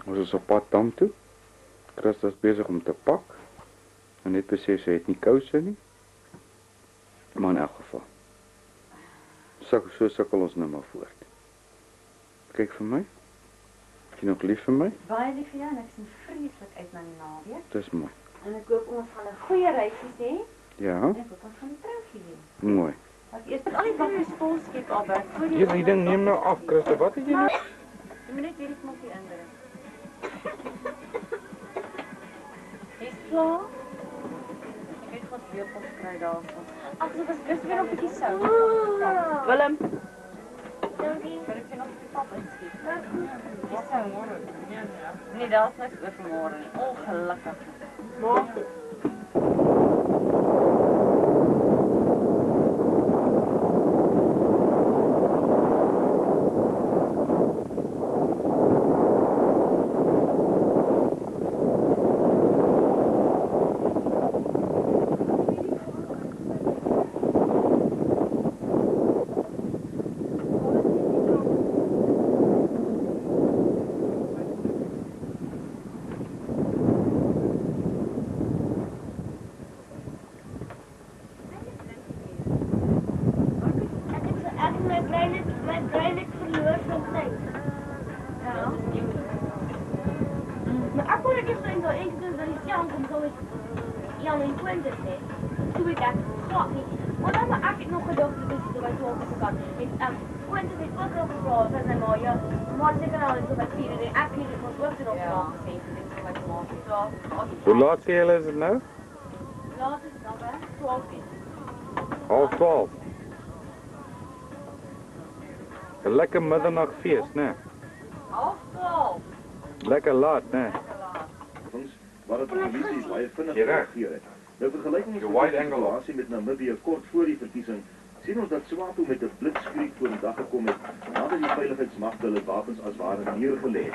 Ons is op pad dam toe. Christa is besig om te pak. En net besef sy het nie kouse nie. Maar in elk geval. So sukkel ons nou maar voort. Kyk vir my. Is jy nog lief vir my? Baie lief vir jou en ek sien vreeslik uit na die naweek. Dis mooi. En ek hoop ons gaan 'n goeie reisie hê. Ja. En ek hoop ons gaan troukie hê. Mooi. As eers al die dinge spul skep Albert. Hierdie ding neem nou af, Christa. Wat het jy nou? Jy moet net hierdie knoppie indruk. Is klaar? Ek het gou weer op kry daarvan. Ag, dit was weer 'n bietjie sout. Willem. Dankie. Kan ek nog 'n pap inskiet? Ja, so môre. Nee, daar's niks oor môre nie. Ongelukkig. Môre. Hoe laat sê julle is dit nou? Laat is nou bij 12 uur. 12:30. 'n Lekker middernagfees, né? 12:30. Lekker laat, né? Maar het televisie baie vinnig Jy reg. gereageer het. Nou vergelyking ons Jou met wide die angle. situasie met Namibië kort voor die verkiesing, sien ons dat SWAPO met 'n blitskrieg voor die dag gekom het nadat die veiligheidsmagte hulle wapens as ware neergelê het.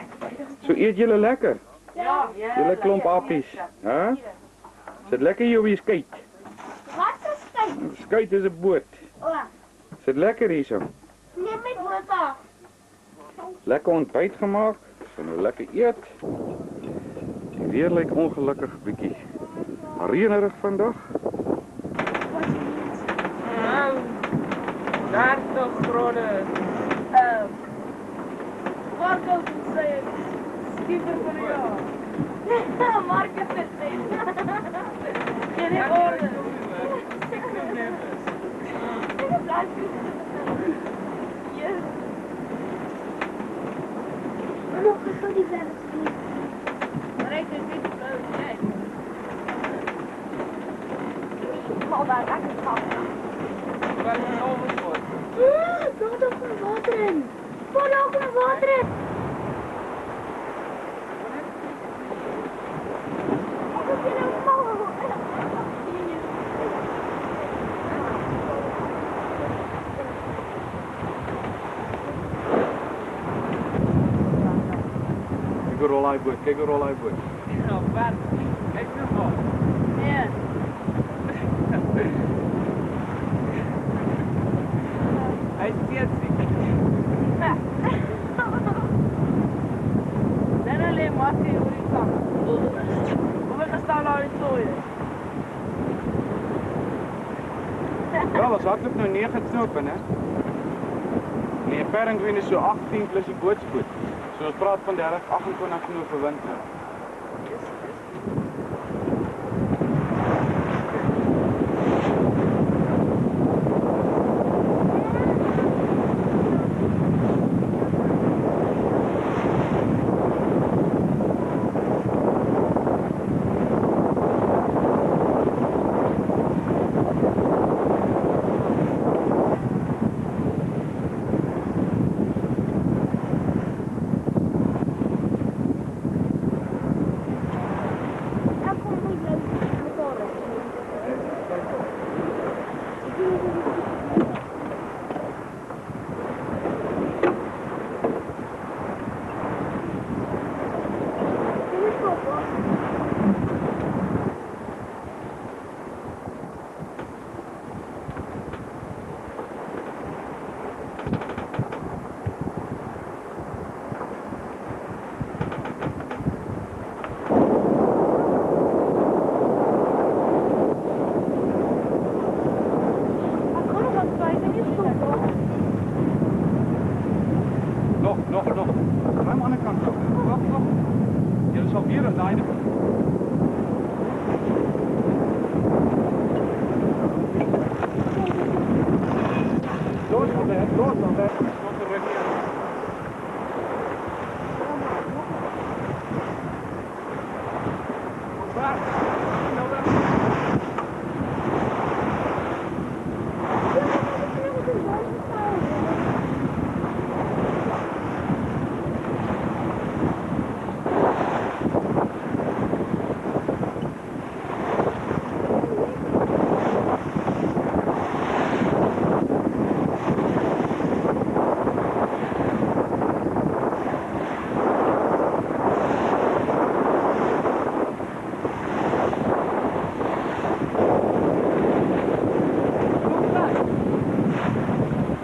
So eet julle lekker. Ja. Julle klomp appies, hè? Sit lekker hier op die skei. Wat is skei? Skei is 'n boot. O, Sit lekker hierso. neem my boot af. Lekker ontbyt gemaak. Gaan nou lekker eet. Die weer lyk ongelukkig bietjie reënerig vandag. 30 grade. Marco sê skieper vir jou. Mark het dit sê. Jy het orde. Yes. Nog so die verf. Maar ek is nie blou nie. Maar daar kan ek pas. Wat is overvoer? Daar kom water in. Daar kom water in. Kyk hoe rol hy boot, kyk hoe rol hy boot. Ja, wat? Ek nog maar. Nee. Hy steeds siek. Dan alleen maar die oor die kant. Hoe gestaan daar die tooi? Ja, ons hardloop nou 9 knope, né? Nee, Perrington is so 18 plus die bootspoed. So ons praat van 30, 28 knope wind nou. Hier, daai. Los van weg, los van weg. Tot de rug hier. Waar? Nou weg.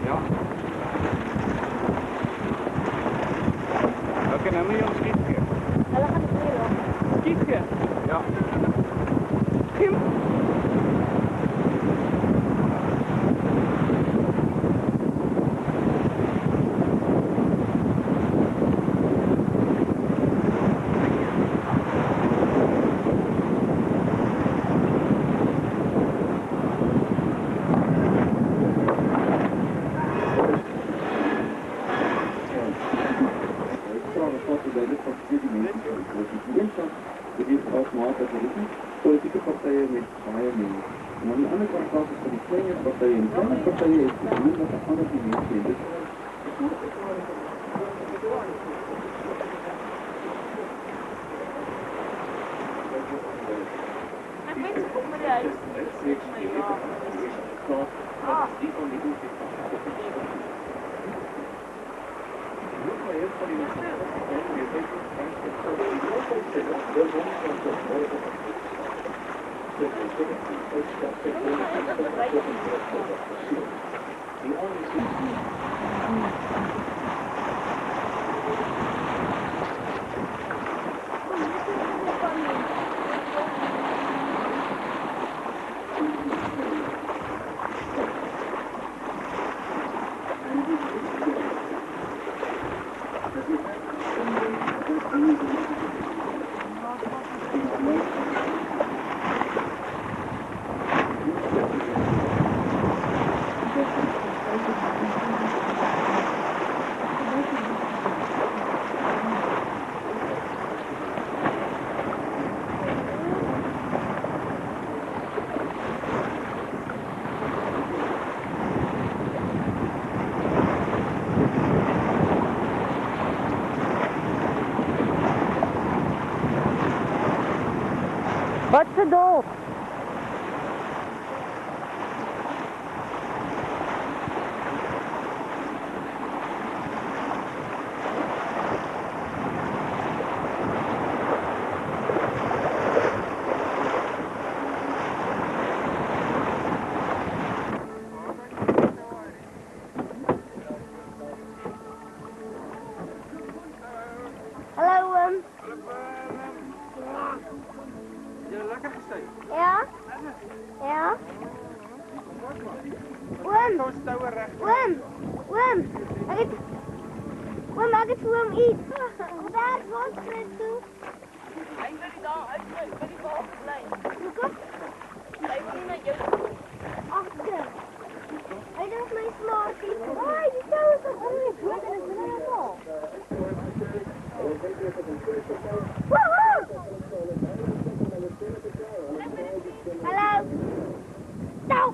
Ja. Oké, nou moet je ons schieten. Hulle gaan dit weer op. Schieten? Ja. Kim. Politieke partye met baie mense. En aan die ander kant was dit vir die kleiner partye en kleiner partye is die doen wat ander die mense het. Ek weet nie of met die huis nie. Wat se dog? Hallo oom. Jy lekker gesê. Ja? Ja? Oom, Ons touwe reg. oom, oom. Oom, ek het vir oom iets. Waar was dit toe? Hy wil die daar uit by die bal bly. Hoekom? Hy wil na jou. Agter. Hy dink my smaakie. Ai, die tou is op hom. Wat is dit nou? Woehoe! Hallo. Tou.